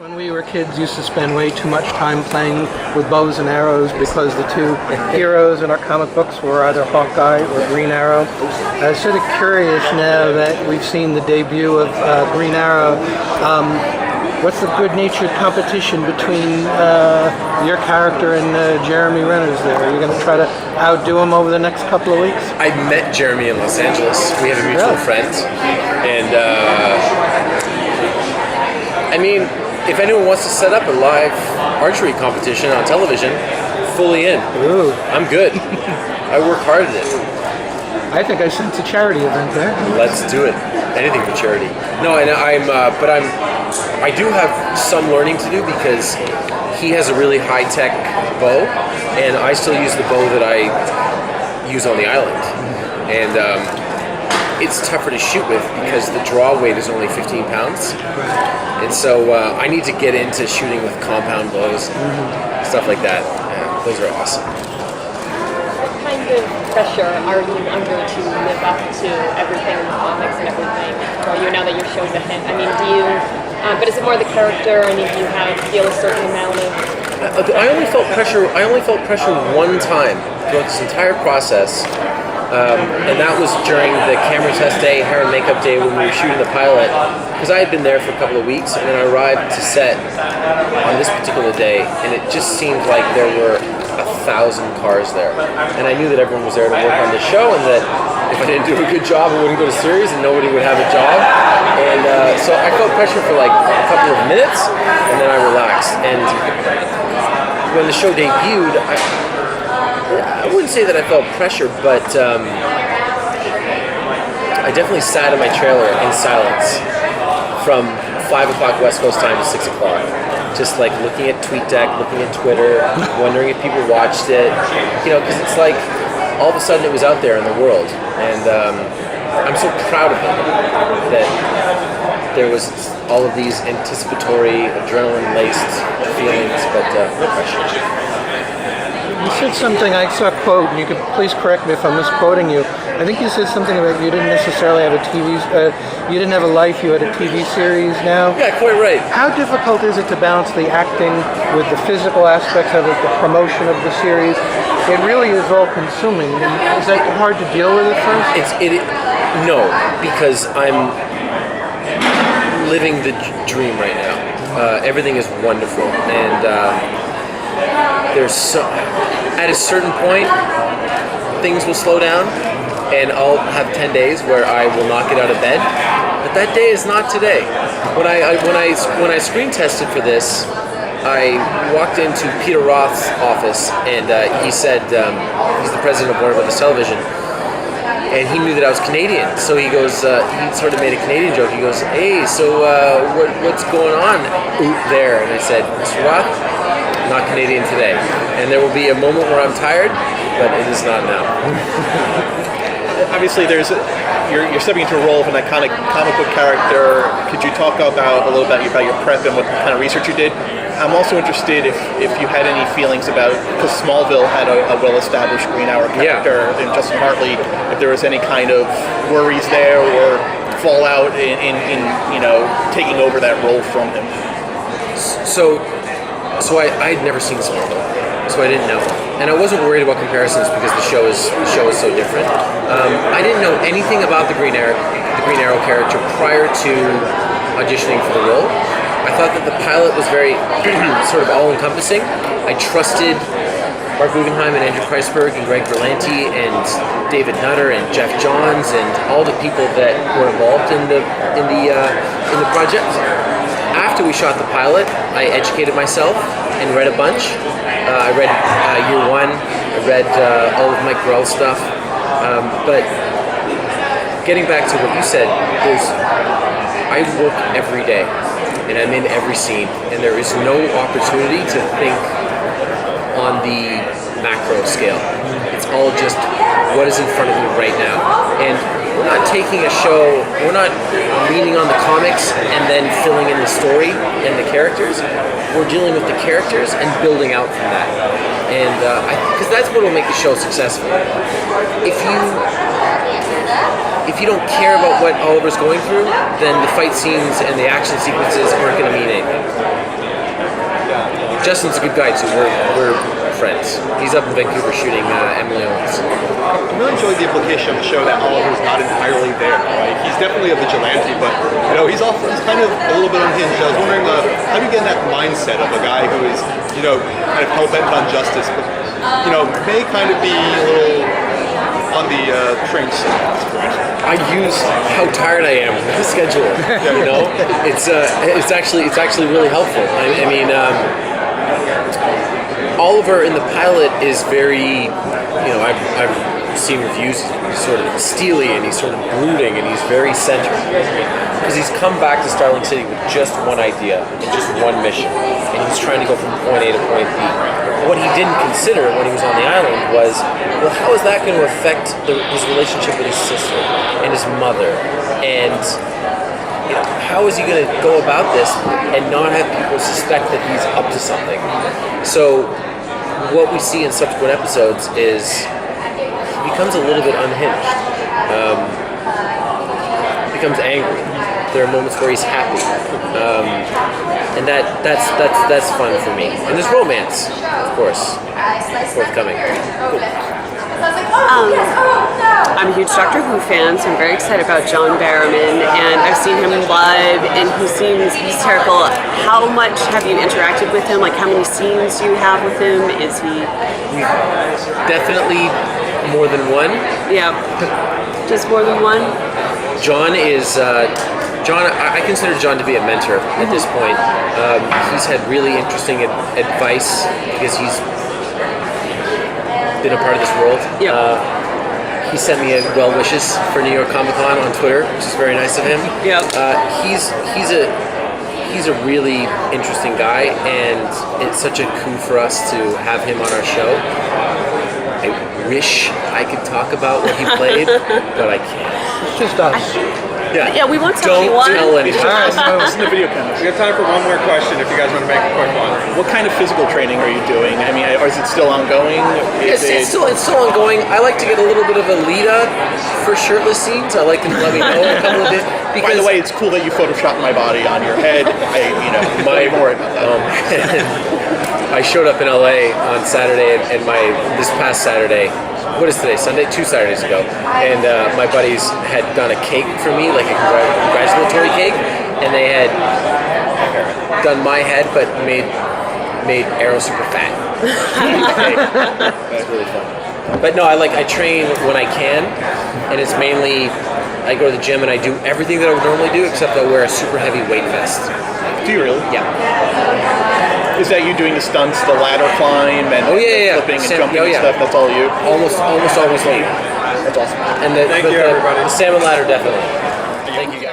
When we were kids, used to spend way too much time playing with bows and arrows because the two heroes in our comic books were either Hawkeye or Green Arrow. I was sort of curious now that we've seen the debut of Green Arrow. What's the good-natured competition between your character and Jeremy Renner's there? Are you going to try to outdo him over the next couple of weeks? I met Jeremy in Los Angeles. We have a mutual friend. And, I mean, if anyone wants to set up a live archery competition on television, fully in. Ooh. I'm good. I work hard at it. I think I sense a charity event there. Let's do it. Anything for charity. No, and I do have some learning to do because he has a really high-tech bow, and I still use the bow that I use on the island. And it's tougher to shoot with because the draw weight is only 15 pounds. And so I need to get into shooting with compound bows, stuff like that. Yeah, those are awesome. What kind of pressure are you under to live up to everything in the comics and everything for you now that you're showing the hint? I mean, do you, but is it more the character? I mean, do you feel a certain amount of... I only felt pressure one time throughout this entire process. And that was during the camera test day, hair and makeup day when we were shooting the pilot. Because I had been there for a couple of weeks, and then I arrived to set on this particular day, and it just seemed like there were 1,000 cars there. And I knew that everyone was there to work on the show, and that if I didn't do a good job, I wouldn't go to series, and nobody would have a job. And so I felt pressure for like a couple of minutes, and then I relaxed. And when the show debuted, I wouldn't say that I felt pressure, but I definitely sat in my trailer in silence from 5 o'clock West Coast time to 6 o'clock. Just like looking at TweetDeck, looking at Twitter, wondering if people watched it. You know, because it's like all of a sudden it was out there in the world. And I'm so proud of it that there was all of these anticipatory, adrenaline-laced feelings, but no pressure. You said something, I saw a quote, and you could please correct me if I'm misquoting you. I think you said something about you didn't necessarily have you didn't have a life, you had a TV series now. Yeah, quite right. How difficult is it to balance the acting with the physical aspects of it, the promotion of the series? It really is all consuming. Is that hard to deal with at first? No, because I'm living the dream right now. Everything is wonderful, and at a certain point, things will slow down, and I'll have 10 days where I will not get out of bed. But that day is not today. When I screen tested for this, I walked into Peter Roth's office, and he said he's the president of Warner Brothers Television, and he knew that I was Canadian. So he goes, he sort of made a Canadian joke. He goes, "Hey, so what's going on there?" And I said, "Mr. Roth, not Canadian today, and there will be a moment where I'm tired, but it is not now." Obviously, you're stepping into a role of an iconic comic book character. Could you talk about a little bit about your prep and what kind of research you did? I'm also interested if you had any feelings about, because Smallville had a well-established Green Arrow character, and Justin Hartley, if there was any kind of worries there or fallout in taking over that role from him. So I'd never seen Smallville, so I didn't know, and I wasn't worried about comparisons because the show is so different. I didn't know anything about the Green Arrow character prior to auditioning for the role. I thought that the pilot was very sort of all-encompassing. I trusted Mark Guggenheim and Andrew Kreisberg and Greg Berlanti and David Nutter and Jeff Johns and all the people that were involved in the project. After we shot the pilot, I educated myself and read a bunch. I read Year One, I read all of Mike Grell's stuff. But getting back to what you said, I work every day, and I'm in every scene, and there is no opportunity to think on the macro scale. It's all just what is in front of me right now. And we're not taking a show, we're not leaning on the comics and then filling in the story and the characters. We're dealing with the characters and building out from that. And because that's what will make the show successful. If you if you don't care about what Oliver's going through, then the fight scenes and the action sequences aren't going to mean anything. Justin's a good guy too. We're friends. He's up in Vancouver shooting Emily Owens. I really enjoyed the implication of the show that Oliver's not entirely there, right? He's definitely a vigilante, but he's kind of a little bit unhinged. I was wondering, how do you get in that mindset of a guy who is, kind of hell-bent on justice, but may kind of be a little on the train side at this point? I use how tired I am with the schedule. It's actually really helpful. I mean. Oliver in the pilot is very, I've seen reviews, he's sort of steely and he's sort of brooding and he's very centered. Because he's come back to Starling City with just one idea and just one mission. And he's trying to go from point A to point B. What he didn't consider when he was on the island was, well, how is that going to affect his relationship with his sister and his mother? And how is he going to go about this and not have people suspect that he's up to something? So what we see in subsequent episodes is he becomes a little bit unhinged. He becomes angry. There are moments where he's happy, and that's fun for me. And there's romance, of course, forthcoming. Cool. I'm a huge Doctor Who fan, so I'm very excited about John Barrowman, and I've seen him live, and he seems hysterical. How much have you interacted with him? Like, how many scenes do you have with him? Is he... Definitely more than one. Yeah, just more than one? John is... I consider John to be a mentor at this point. He's had really interesting advice because he's been a part of this world. Yeah. He sent me well wishes for New York Comic Con on Twitter, which is very nice of him. Yeah. He's a really interesting guy, and it's such a coup for us to have him on our show. I wish I could talk about what he played, but I can't. It's just us. Yeah, we won't tell you Don't tell anyone. Alright, so listen to video cameras. We have time for one more question if you guys want to make a quick one. What kind of physical training are you doing? I mean, is it still ongoing? It's still ongoing. I like to get a little bit of a lead up for shirtless scenes. I like them to let me know a couple of days. By the way, it's cool that you photoshopped my body on your head. My more about that. I showed up in LA on Saturday, and this past Saturday, what is today? Sunday? 2 Saturdays ago, and my buddies had done a cake for me, like a congratulatory cake, and they had done my head, but made Arrow super fat. It's really fun. But no, I train when I can, and it's mainly I go to the gym and I do everything that I would normally do, except I wear a super heavy weight vest. Do you really? Yeah. Is that you doing the stunts, the ladder climb, and flipping and jumping and stuff? That's all you? Almost always me. That's awesome. And the salmon ladder, definitely. Thank you, guys.